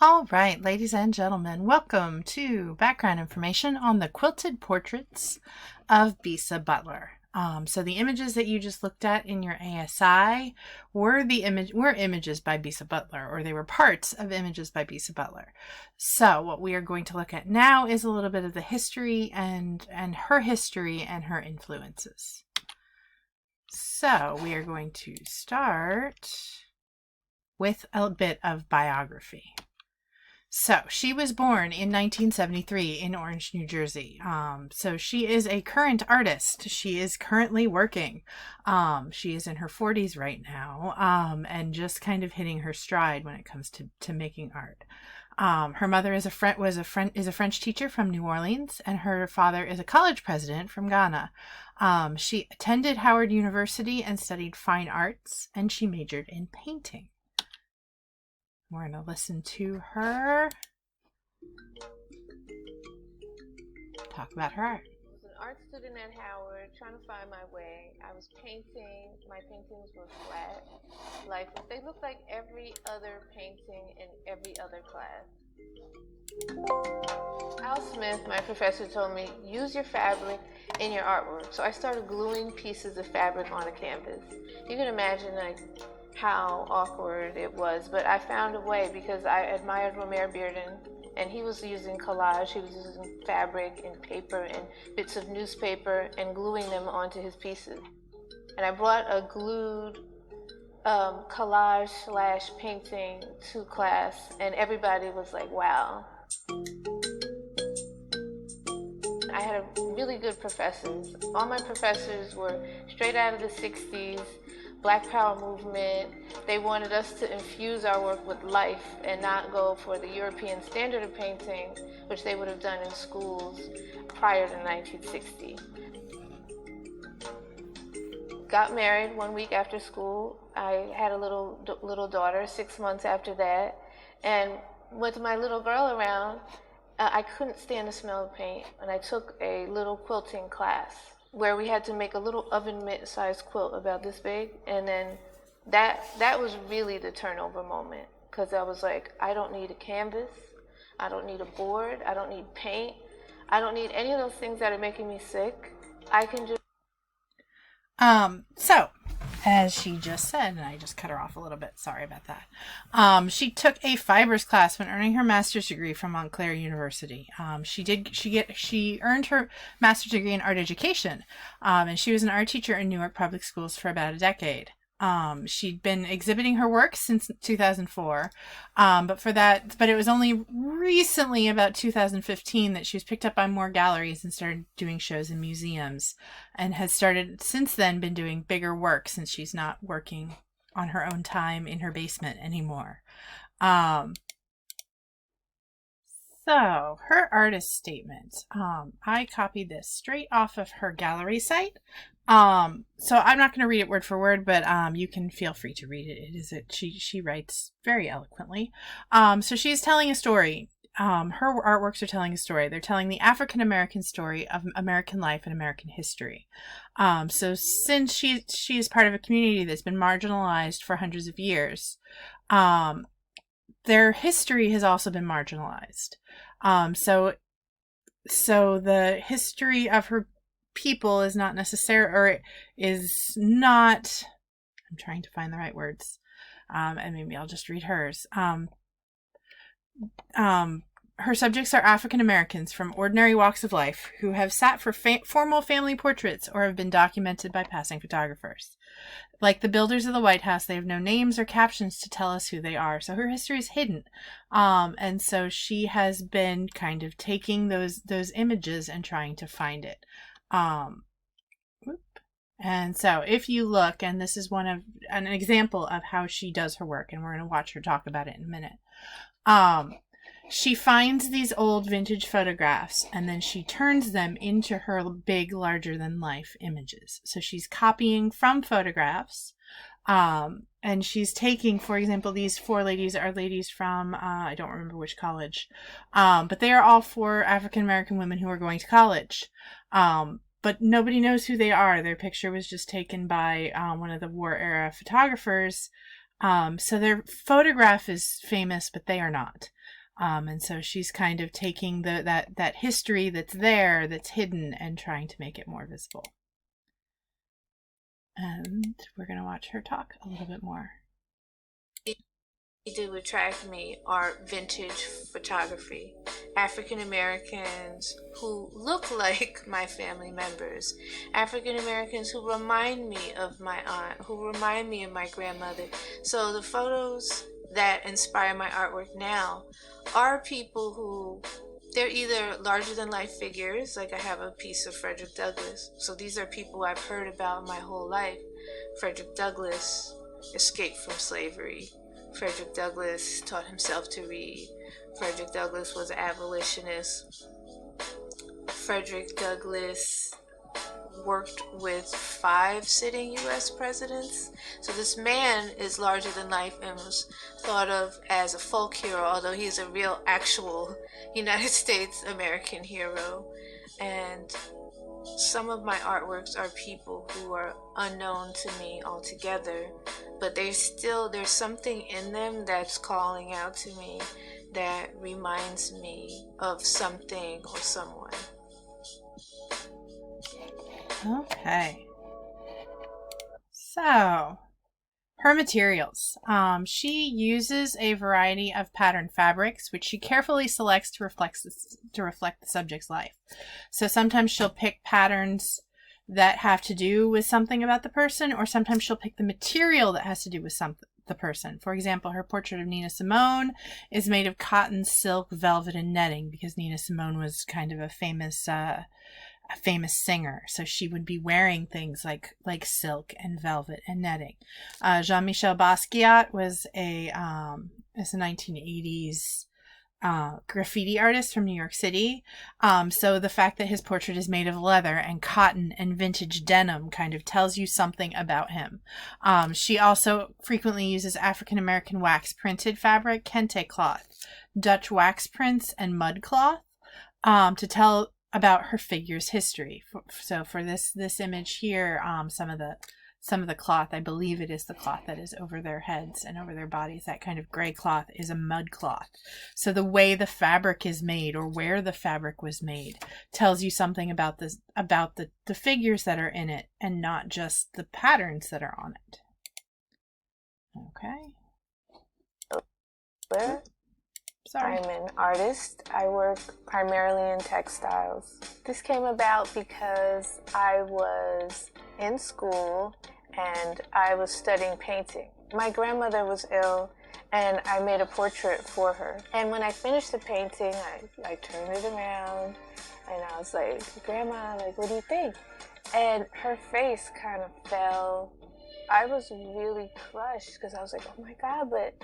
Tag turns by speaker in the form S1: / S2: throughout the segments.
S1: All right, ladies and gentlemen, welcome to background information on the quilted portraits of Bisa Butler. So the images that you just looked at in your ASI were images by Bisa Butler, or they were parts of images by Bisa Butler. So what we are going to look at now is a little bit of the history and her history and her influences. So we are going to start with a bit of biography. So she was born in 1973 in Orange, New Jersey. So she is a current artist. She is currently working. She is in her 40s right now, and just kind of hitting her stride when it comes to making art. Her mother is a French teacher from New Orleans, and her father is a college president from Ghana. She attended Howard University and studied fine arts, and she majored in painting. We're going to listen to her talk about her art.
S2: I was an art student at Howard, trying to find my way. I was painting. My paintings were flat. They looked like every other painting in every other class. Al Smith, my professor, told me, use your fabric in your artwork. So I started gluing pieces of fabric on a canvas. You can imagine how awkward it was, but I found a way because I admired Romare Bearden, and he was using collage. He was using fabric and paper and bits of newspaper and gluing them onto his pieces. And I brought a glued collage / painting to class, and everybody was like, wow. I had really good professors. All my professors were straight out of the 60s, Black Power movement. They wanted us to infuse our work with life and not go for the European standard of painting, which they would have done in schools prior to 1960. Got married 1 week after school. I had a little daughter 6 months after that. And with my little girl around, I couldn't stand the smell of paint. And I took a little quilting class where we had to make a little oven mitt-sized quilt about this big, and then that was really the turnover moment, because I was like, I don't need a canvas, I don't need a board, I don't need paint, I don't need any of those things that are making me sick. I can just...
S1: So, as she just said, and I just cut her off a little bit, sorry about that. She took a fibers class when earning her master's degree from Montclair University. She earned her master's degree in art education, and she was an art teacher in Newark Public Schools for about a decade. She'd been exhibiting her work since 2004, but it was only recently, about 2015, that she was picked up by more galleries and started doing shows in museums, and has started since then been doing bigger work, since she's not working on her own time in her basement anymore. So her artist statement, I copied this straight off of her gallery site. So I'm not going to read it word for word, but you can feel free to read it. She writes very eloquently. So she's telling a story. Her artworks are telling a story. They're telling the African American story of American life and American history. So since she is part of a community that's been marginalized for hundreds of years, their history has also been marginalized. So the history of her people is not necessary, I'm trying to find the right words, and maybe I'll just read hers. Her subjects are African Americans from ordinary walks of life who have sat for formal family portraits or have been documented by passing photographers. Like the builders of the White House, they have no names or captions to tell us who they are. So her history is hidden. And so she has been kind of taking those images and trying to find it. And so if you look, and this is an example of how she does her work, and we're going to watch her talk about it in a minute. She finds these old vintage photographs, and then she turns them into her big, larger-than-life images. So she's copying from photographs, and she's taking, for example, these 4 ladies are ladies from, I don't remember which college, but they are all 4 African-American women who are going to college. But nobody knows who they are. Their picture was just taken by one of the war-era photographers. So their photograph is famous, but they are not. And so she's kind of taking that history that's there, that's hidden, and trying to make it more visible. And we're going to watch her talk a little bit more.
S2: Do attract me are vintage photography. African Americans who look like my family members. African Americans who remind me of my aunt, who remind me of my grandmother. So the photos that inspire my artwork now are people who they're either larger than life figures, like I have a piece of Frederick Douglass. So these are people I've heard about my whole life. Frederick Douglass escaped from slavery. Frederick Douglass taught himself to read. Frederick Douglass was an abolitionist. Frederick Douglass worked with 5 sitting U.S. presidents. So this man is larger than life and was thought of as a folk hero, although he's a real, actual United States American hero. And some of my artworks are people who are unknown to me altogether, but there's something in them that's calling out to me that reminds me of something or someone.
S1: Okay. So, her materials. She uses a variety of pattern fabrics, which she carefully selects to reflect the subject's life. So sometimes she'll pick patterns that have to do with something about the person, or sometimes she'll pick the material that has to do with the person. For example, her portrait of Nina Simone is made of cotton, silk, velvet, and netting, because Nina Simone was kind of a famous singer, so she would be wearing things like silk and velvet and netting. Jean-Michel Basquiat was a 1980s graffiti artist from New York City. So the fact that his portrait is made of leather and cotton and vintage denim kind of tells you something about him. She also frequently uses African American wax printed fabric, kente cloth, Dutch wax prints, and mud cloth to tell about her figure's history. So for this image here, some of the cloth, I believe it is the cloth that is over their heads and over their bodies, that kind of gray cloth, is a mud cloth. So the way the fabric is made, or where the fabric was made, tells you something about the figures that are in it, and not just the patterns that are on it. Okay.
S2: Where? Sorry. I'm an artist. I work primarily in textiles. This came about because I was in school and I was studying painting. My grandmother was ill and I made a portrait for her. And when I finished the painting, I turned it around and I was like, Grandma, what do you think? And her face kind of fell. I was really crushed because I was like, oh my God, but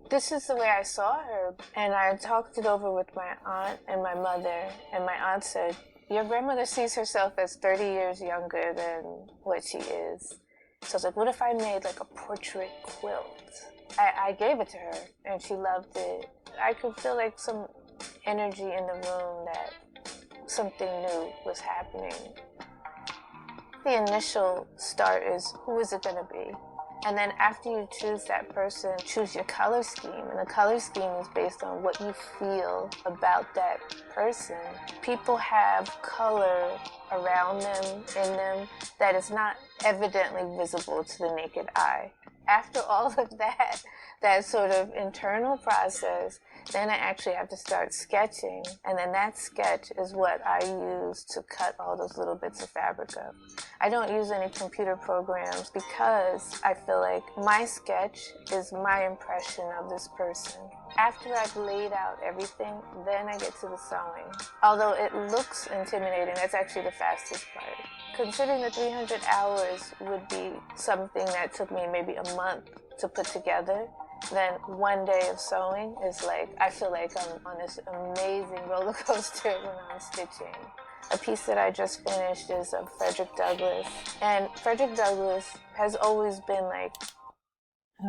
S2: this is the way I saw her. And I talked it over with my aunt and my mother, and my aunt said, your grandmother sees herself as 30 years younger than what she is. So I was like, what if I made a portrait quilt? I gave it to her, and she loved it. I could feel some energy in the room that something new was happening. The initial start is, who is it going to be? And then after you choose that person, choose your color scheme. And the color scheme is based on what you feel about that person. People have color around them, in them, that is not evidently visible to the naked eye. After all of that sort of internal process, then I actually have to start sketching. And then that sketch is what I use to cut all those little bits of fabric up. I don't use any computer programs because I feel like my sketch is my impression of this person. After I've laid out everything, then I get to the sewing. Although it looks intimidating, that's actually the fastest part. Considering the 300 hours would be something that took me maybe a month to put together, then one day of sewing is I feel like I'm on this amazing roller coaster when I'm stitching. A piece that I just finished is of Frederick Douglass. And Frederick Douglass has always been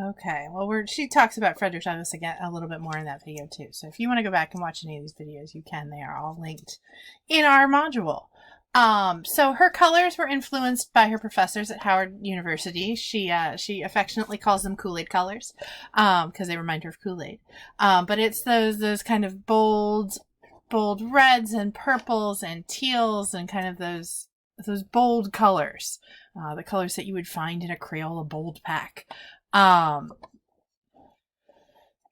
S1: Okay, well, she talks about Frederick Douglass again a little bit more in that video too. So if you want to go back and watch any of these videos, you can. They are all linked in our module. So her colors were influenced by her professors at Howard University. She affectionately calls them Kool-Aid colors, because they remind her of Kool-Aid. But it's those kind of bold reds and purples and teals and kind of those bold colors, the colors that you would find in a Crayola bold pack. Um,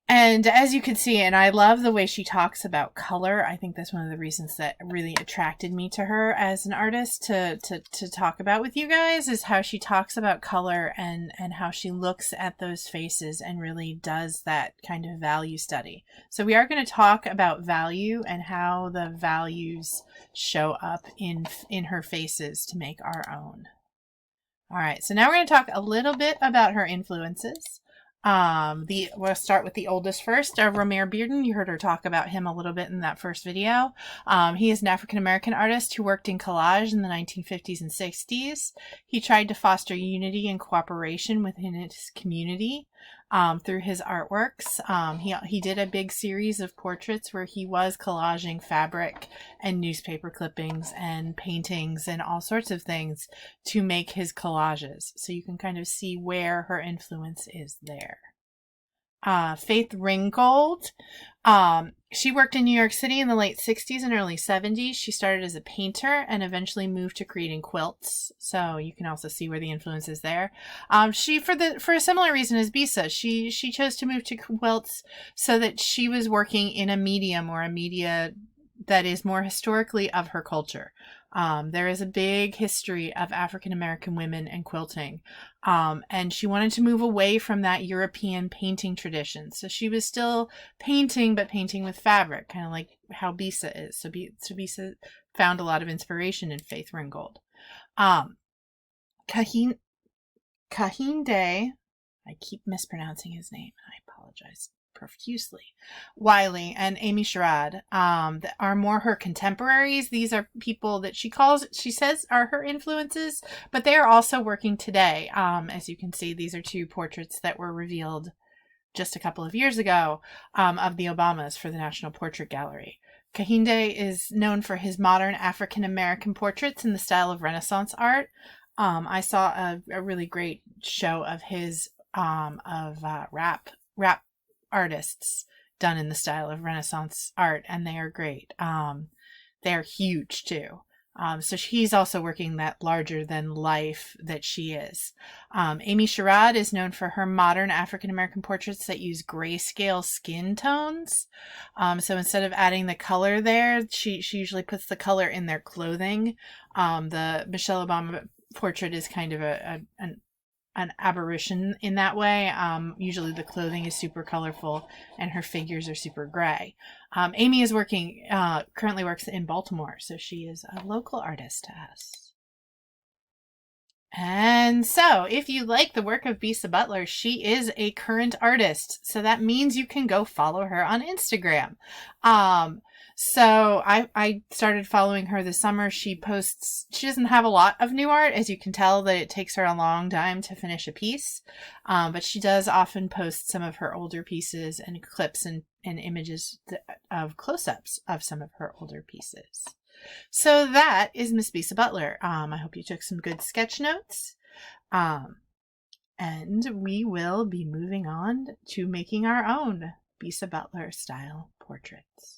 S1: and as you can see, and I love the way she talks about color. I think that's one of the reasons that really attracted me to her as an artist to talk about with you guys, is how she talks about color and how she looks at those faces and really does that kind of value study. So we are going to talk about value and how the values show up in her faces to make our own. All right, so now we're going to talk a little bit about her influences. We'll start with the oldest first, Romare Bearden. You heard her talk about him a little bit in that first video. He is an African American artist who worked in collage in the 1950s and 60s. He tried to foster unity and cooperation within his community through his artworks. He did a big series of portraits where he was collaging fabric and newspaper clippings and paintings and all sorts of things to make his collages. So you can kind of see where her influence is there. Faith Ringgold. She worked in New York City in the late 60s and early 70s. She started as a painter and eventually moved to creating quilts. So you can also see where the influence is there. She, for a similar reason as Bisa, she chose to move to quilts so that she was working in a medium or a media that is more historically of her culture. There is a big history of African American women and quilting. And she wanted to move away from that European painting tradition. So she was still painting, but painting with fabric, kind of like how Bisa is. So Bisa found a lot of inspiration in Faith Ringgold. Kahinde, I keep mispronouncing his name. I apologize profusely. Wiley and Amy Sherrod that are more her contemporaries. These are people that she says are her influences, but they are also working today. As you can see, these are two portraits that were revealed just a couple of years ago of the Obamas for the National Portrait Gallery. Kahinde is known for his modern African American portraits in the style of Renaissance art. I saw a really great show of his rap artists done in the style of Renaissance art, and they are great. They're huge too. So he's also working that larger than life that she is. Amy Sherrod is known for her modern African American portraits that use grayscale skin tones. So instead of adding the color there, she usually puts the color in their clothing. The Michelle Obama portrait is kind of an aberration in that way. Usually the clothing is super colorful and her figures are super gray. Amy is currently works in Baltimore, so she is a local artist to us. And so, if you like the work of Bisa Butler, she is a current artist. So that means you can go follow her on Instagram. So I started following her this summer. She doesn't have a lot of new art, as you can tell that it takes her a long time to finish a piece. But she does often post some of her older pieces and clips and images of close-ups of some of her older pieces. So that is Miss Bisa Butler. I hope you took some good sketch notes. And we will be moving on to making our own Bisa Butler style portraits.